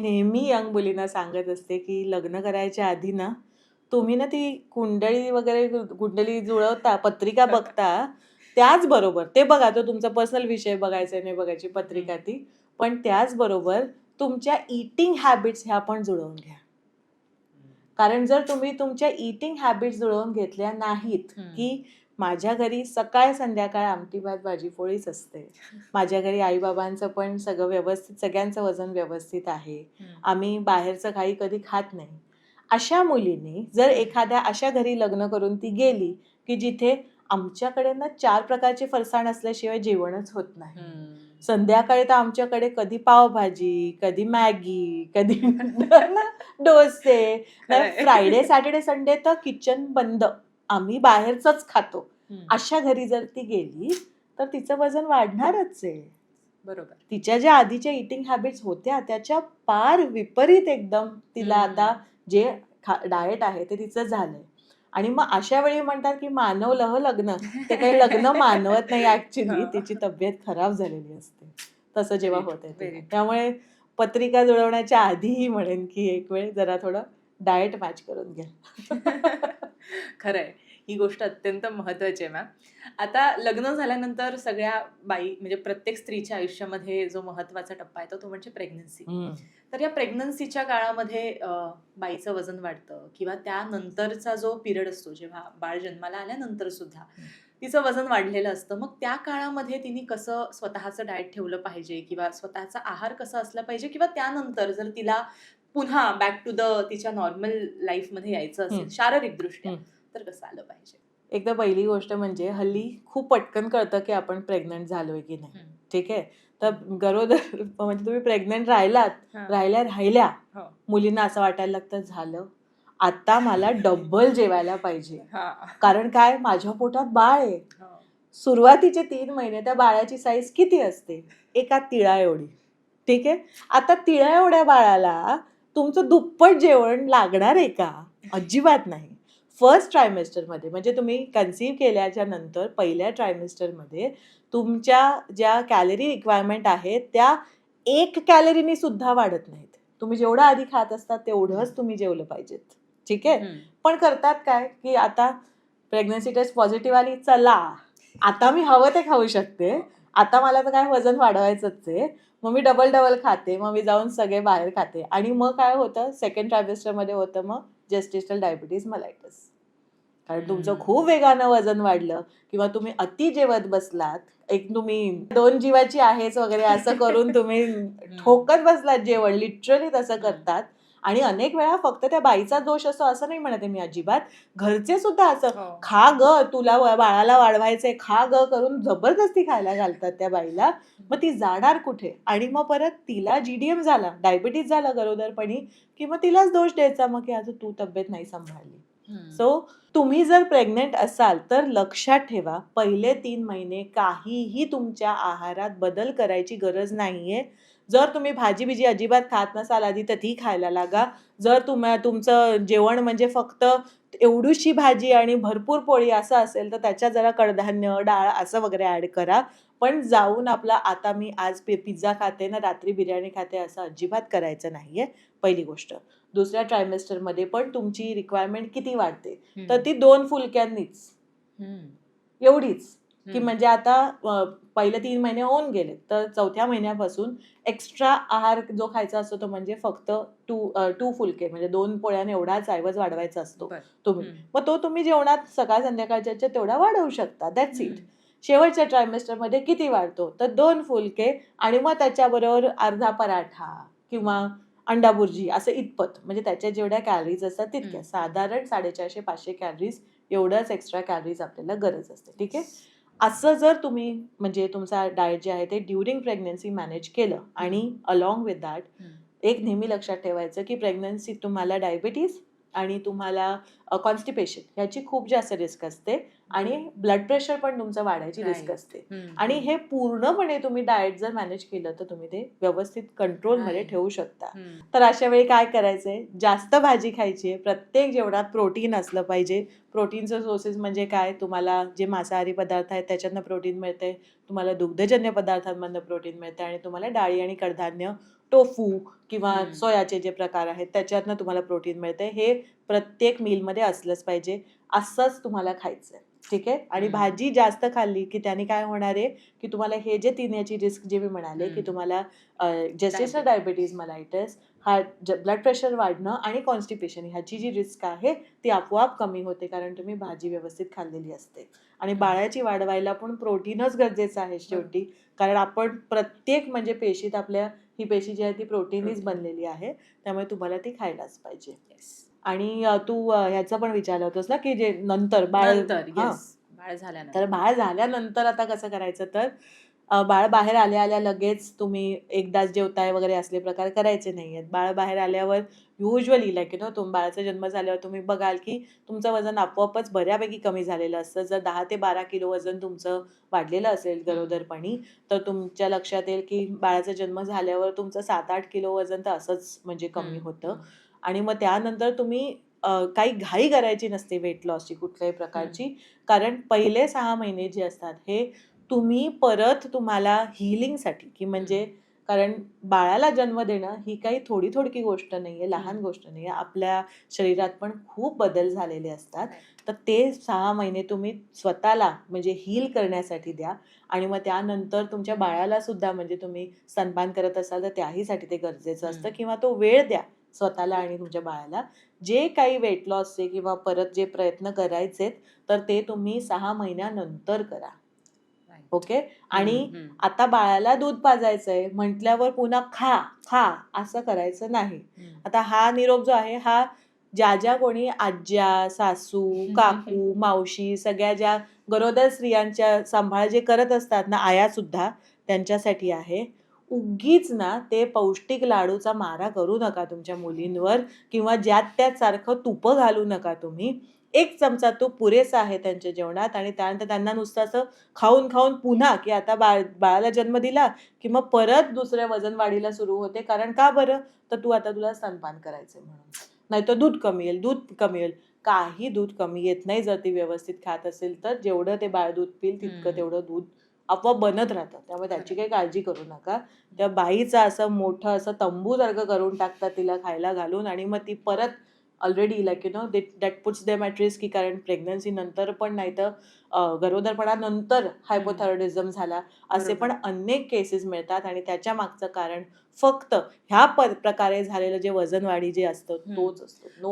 नेहमी यंग मुलींना सांगत असते, की लग्न करायच्या आधी ना, तुम्ही ना ती कुंडली वगैरे कुंडली जुळवता, पत्रिका बघता, त्याचबरोबर ते बघा, तो तुमचा पर्सनल विषय बघायचा नाही बघायची हं. पत्रिका ती. पण त्याचबरोबर तुमच्या ईटिंग हॅबिट्स ह्या पण जुळवून घ्या. कारण जर तुम्ही तुमच्या ईटिंग हॅबिट्स जुळवून घेतल्या नाहीत, हं. की माझ्या घरी सकाळ संध्याकाळ आमटी भात भाजी पोळीच असते. माझ्या घरी आई-बाबांचं पण सगळं व्यवस्थित, सगळ्यांचं वजन व्यवस्थित आहे. हं. आम्ही बाहेरचं काही कधी खात नाही. अशा मुलींनी जर एखाद्या अशा घरी लग्न करून ती गेली, की जिथे आमच्याकडे ना 4 प्रकारचे फरसाण असल्याशिवाय जेवणच होत नाही. हं. संध्याकाळी तर आमच्याकडे कधी पावभाजी, कधी मॅगी, कधी ना डोसे. नाही, खरंय. फ्रायडे, सॅटर्डे, संडे तर किचन बंद. आम्ही बाहेरचंच खातो. हं. अशा घरी जर ती गेली, तर तिचं वजन वाढणारच आहे. बरोबर. तिच्या ज्या आधीच्या ईटिंग हॅबिट्स होत्या, त्याच्या पार विपरीत एकदम तिला आता जे डाएट आहे ते तिचं झालंय. आणि मग अशा वेळी म्हणतात, की मानवलं लग्न. ते काही लग्न मानवत नाही ॲक्चुअली. हां. तिची तब्येत खराब झालेली असते. तसं जेव्हा व्हेरी ट्रू, होतंय तेव्हा. Very true. त्यामुळे पत्रिका जुळवण्याच्या आधीही म्हणेन, की एक वेळ जरा थोडं डाएट मॅच करून घ्या. खरंय. ही गोष्ट अत्यंत महत्त्वाची आहे मॅम. आता लग्न झाल्यानंतर सगळ्या बाई म्हणजे प्रत्येक स्त्रीच्या आयुष्यामध्ये जो महत्त्वाचा टप्पा आहे तो म्हणजे प्रेग्नन्सी. हं. तर या प्रेग्नन्सीच्या काळामध्ये बाईचं वजन वाढतं किंवा त्यानंतरचा जो पिरियड असतो जेव्हा बाळ जन्माला आल्यानंतर सुद्धा तिचं वजन वाढलेलं असतं. मग त्या काळामध्ये तिने कसं स्वतःचं डाएट ठेवलं पाहिजे किंवा स्वतःचा आहार कसा असला पाहिजे किंवा त्यानंतर जर तिला पुन्हा बॅक टू द तिच्या नॉर्मल लाईफमध्ये यायचं हं, असेल शारीरिकदृष्ट्या, हं. तर कसं आलं पाहिजे? एकदा पहिली गोष्ट म्हणजे हल्ली खूप पटकन कळतं, की आपण प्रेग्नंट झालोय की नाही. हं, ठीक आहे. तर हं. गरोदर म्हणजे तुम्ही प्रेग्नंट राहिलात, हां. राहिल्या, हो. मुलींना असं वाटायला लागतं, झालं, आता मला डबल जेवायला पाहिजे. हां. कारण काय, माझ्या पोटात बाळ आहे. हो. सुरुवातीचे 3 महिने त्या बाळाची साईज किती असते? एका तिळा एवढी. ठीक आहे. आता तिळा एवढ्या बाळाला तुमचं दुप्पट जेवण लागणार आहे का? अजिबात नाही. फर्स्ट ट्रायमेस्टरमध्ये म्हणजे तुम्ही कन्सीव्ह केल्याच्या नंतर पहिल्या ट्रायमेस्टरमध्ये तुमच्या ज्या कॅलरी रिक्वायरमेंट आहेत त्या 1 कॅलरीनी सुद्धा वाढत नाहीत. तुम्ही जेवढं आधी खात असता तेवढंच तुम्ही जेवलं पाहिजेत. ठीक आहे. हं. पण करतात काय, की आता प्रेग्नन्सी टेस्ट पॉझिटिव्ह आली, चला आता मी हवं ते खाऊ शकते. आता मला तर काय वजन वाढवायचंच आहे. मग मी डबल खाते. मग मी जाऊन सगळे बाहेर खाते. आणि मग काय होतं, सेकंड ट्रायमेस्टरमध्ये होतं मग जेस्टेशनल डायबिटीज मेलाइटस. कारण तुमचं खूप वेगानं वजन वाढलं किंवा तुम्ही अति जेवत बसलात, एक तुम्ही 2 जीवाची आहेच वगैरे असं करून तुम्ही हं. ठोकत बसलात जेवण, लिटरली तसं हं. करतात. आणि अनेक वेळा फक्त त्या बाईचा दोष असतो असं नाही म्हणत आहे मी अजिबात. घरचे सुद्धा असं, हो. "खा गं, तुला बाळाला वाढवायचंय, खा गं" करून जबरदस्ती खायला घालतात त्या बाईला. मग ती जाणार कुठे? आणि मग परत तिला जीडीएम झाला, डायबिटीज झाला गरोदरपणी, की मग तिलाच दोष द्यायचा मग, की "आता तू तब्येत नाही सांभाळली." हं. सो तुम्ही जर प्रेग्नंट असाल तर लक्षात ठेवा, पहिले 3 महिने काहीही तुमच्या आहारात बदल करायची गरज नाहीये. जर तुम्ही भाजी-बिजी अजिबात खात नसाल आधी तर ती खायला लागा. जर तुमचं जेवण म्हणजे फक्त एवढीशी भाजी आणि भरपूर पोळी असं असेल तर त्याच्यात जरा कडधान्य, डाळ असं वगैरे ॲड करा. पण जाऊन आपला आता मी आज पिझ्झा खाते ना रात्री बिर्याणी खाते असं अजिबात करायचं नाहीये, पहिली गोष्ट. दुसऱ्या ट्रायमेस्टरमध्ये पण तुमची रिक्वायरमेंट किती वाढते? तर हं. ती 2 फुलक्यांनीच. हं. एवढीच, की हं. म्हणजे आता पहिले 3 महिने होऊन गेले. तर चौथ्या महिन्यापासून एक्स्ट्रा आहार जो खायचा असतो तो म्हणजे फक्त 2 फुलके म्हणजे 2 पोळ्याने एवढाच ऐवज वाढवायचा असतो बरं. तुम्ही. हं. मग तो तुम्ही जेवणात सकाळ संध्याकाळच्या ह्याच्यात तेवढा वाढवू शकता. That's it. हं. शेवटच्या ट्रायमेस्टरमध्ये किती वाढतो? तर 2 फुलके आणि मग त्याच्याबरोबर अर्धा पराठा किंवा अंडा भुर्जी असं इतपत. म्हणजे त्याच्यात जेवढ्या कॅलरीज असतात तितक्या. हं. साधारण 450-500 कॅलरीज एवढंच एक्स्ट्रा कॅलरीज आपल्याला गरज असते. ठीक आहे. असं जर तुम्ही म्हणजे तुमचा डाएट जे आहे ते ड्युरिंग प्रेग्नन्सी मॅनेज केलं आणि अलोंग विथ दॅट हं. एक नेहमी लक्षात ठेवायचं, की प्रेग्नन्सीत तुम्हाला डायबिटीज आणि तुम्हाला कॉन्स्टिपेशन ह्याची खूप जास्त रिस्क असते आणि ब्लड प्रेशर पण तुमचं वाढायची रिस्क राइट. असते. हं. आणि हं. हे पूर्णपणे तुम्ही डाएट जर मॅनेज केलं तर तुम्ही ते व्यवस्थित कंट्रोलमध्ये राइट. ठेवू शकता. हं. तर अशा वेळी काय करायचंय? जास्त भाजी खायची आहे. प्रत्येक जेवणात प्रोटीन असलं पाहिजे. प्रोटीनचे सोर्सेस म्हणजे काय? तुम्हाला जे मांसाहारी पदार्थ आहेत त्याच्यातनं प्रोटीन मिळते. तुम्हाला दुग्धजन्य पदार्थांमधनं प्रोटीन मिळते आणि तुम्हाला डाळी आणि कडधान्य टोफू किंवा हम्म. सोयाचे जे प्रकार आहेत त्याच्यातनं तुम्हाला प्रोटीन मिळते. हे प्रत्येक मीलमध्ये असलंच पाहिजे. असंच तुम्हाला खायचं आहे. ठीक आहे. आणि हम्म. भाजी जास्त खाल्ली की त्याने काय होणार आहे की तुम्हाला हे जे 3 याची रिस्क जे मी म्हणाले की हम्म. तुम्हाला जेस्टेशनल Diabetes. डायबिटीज मलायटिस, हा ब्लड प्रेशर वाढणं आणि कॉन्स्टिपेशन ह्याची जी रिस्क आहे ती आपोआप कमी होते कारण तुम्ही भाजी व्यवस्थित खाल्लेली असते. आणि हम्म. बाळाची वाढ व्हायला पण प्रोटीनच गरजेचं आहे शेवटी. कारण आपण प्रत्येक म्हणजे पेशीत आपल्या ही पेशी जी आहे ती प्रोटीननीच Protein. बनलेली आहे. त्यामुळे तुम्हाला ती खायलाच पाहिजे. Yes. आणि तू ह्याचं पण विचारलं होतंस ना की जे नंतर बाळ नंतर हां. येस बाळ तर झाल्यानंतर बाळ झाल्यानंतर आता कसं करायचं तर बाळ बाहेर आल्या लगेच तुम्ही एकदाच जेवताय वगैरे असले प्रकार करायचे नाही आहेत. बाळ बाहेर आल्यावर युजुअली लाईक बाळाचा जन्म झाल्यावर तुम्ही बघाल की तुमचं वजन आपोआपच बऱ्यापैकी कमी झालेलं असतं. जर 10 ते 12 किलो वजन तुमचं वाढलेलं असेल गरोदरपणी तर तुमच्या लक्षात येईल की बाळाचा जन्म झाल्यावर तुमचं 7-8 किलो वजन तर असंच म्हणजे कमी होतं. आणि मग त्यानंतर तुम्ही काही घाई करायची नसते वेट लॉसची कुठल्याही प्रकारची. कारण पहिले 6 महिने जे असतात हे तुम्ही परत तुम्हाला हीलिंगसाठी की म्हणजे कारण बाळाला जन्म देणं ही काही थोडी गोष्ट नाहीये, लहान गोष्ट नाहीये. आपल्या शरीरात पण खूप बदल झालेले असतात. तर ते 6 महिने तुम्ही स्वतःला म्हणजे हील करण्यासाठी द्या. आणि मग त्यानंतर तुमच्या बाळाला सुद्धा म्हणजे तुम्ही स्तनपान करत असाल तर त्याहीसाठी ते गरजेचं असतं किंवा तो वेळ द्या स्वतःला आणि तुमच्या बाळाला. जे काही वेट लॉसचे किंवा परत जे प्रयत्न करायचेत तर ते तुम्ही 6 महिन्यानंतर करा. ओके. आणि आता बाळाला दूध पाजायचंय म्हटल्यावर पुन्हा खा असं करायचं नाही. आता हा निरोप जो आहे हा ज्या कोणी आज्या, सासू, काकू, मावशी सगळ्या ज्या गरोदर स्त्रियांच्या सांभाळ जे करत असतात ना आया सुद्धा त्यांच्यासाठी आहे. उगीच ना ते पौष्टिक लाडूचा मारा करू नका तुमच्या मुलींवर किंवा ज्यात त्यात सारखं तुपं घालू नका तुम्ही. 1 चमचा तूप पुरेसा आहे त्यांच्या जेवणात आणि त्यानंतर त्यांना नुसतं असं खाऊन पुन्हा की आता बाळाला जन्म दिला की मग परत दुसऱ्या वजन वाढीला सुरू होते. कारण का बरं? तर तुला स्तनपान करायचंय म्हणून. नाहीतर दूध कमी येईल. काही दूध कमी येत नाही जर ती व्यवस्थित खात असेल तर. जेवढं ते बाळ दूध पिईल तितकं तेवढं दूध आपोआप बनत राहतं. त्यामुळे त्याची काही काळजी करू नका. त्या बाईचं असं मोठं असं तंबूसारखं करून टाकतात तिला खायला घालून आणि मग ती परत already like that puts them at risk की कारण प्रेग्नन्सी नंतर पण नाहीतर गरोदरपणानंतर हायपोथायरॉइडिझम झाला असे पण अनेक केसेस मिळतात आणि त्याच्या मागचं कारण फक्त ह्या प्रकारे झालेलं जे वजन वाढी जे असतं तोच असतो. नो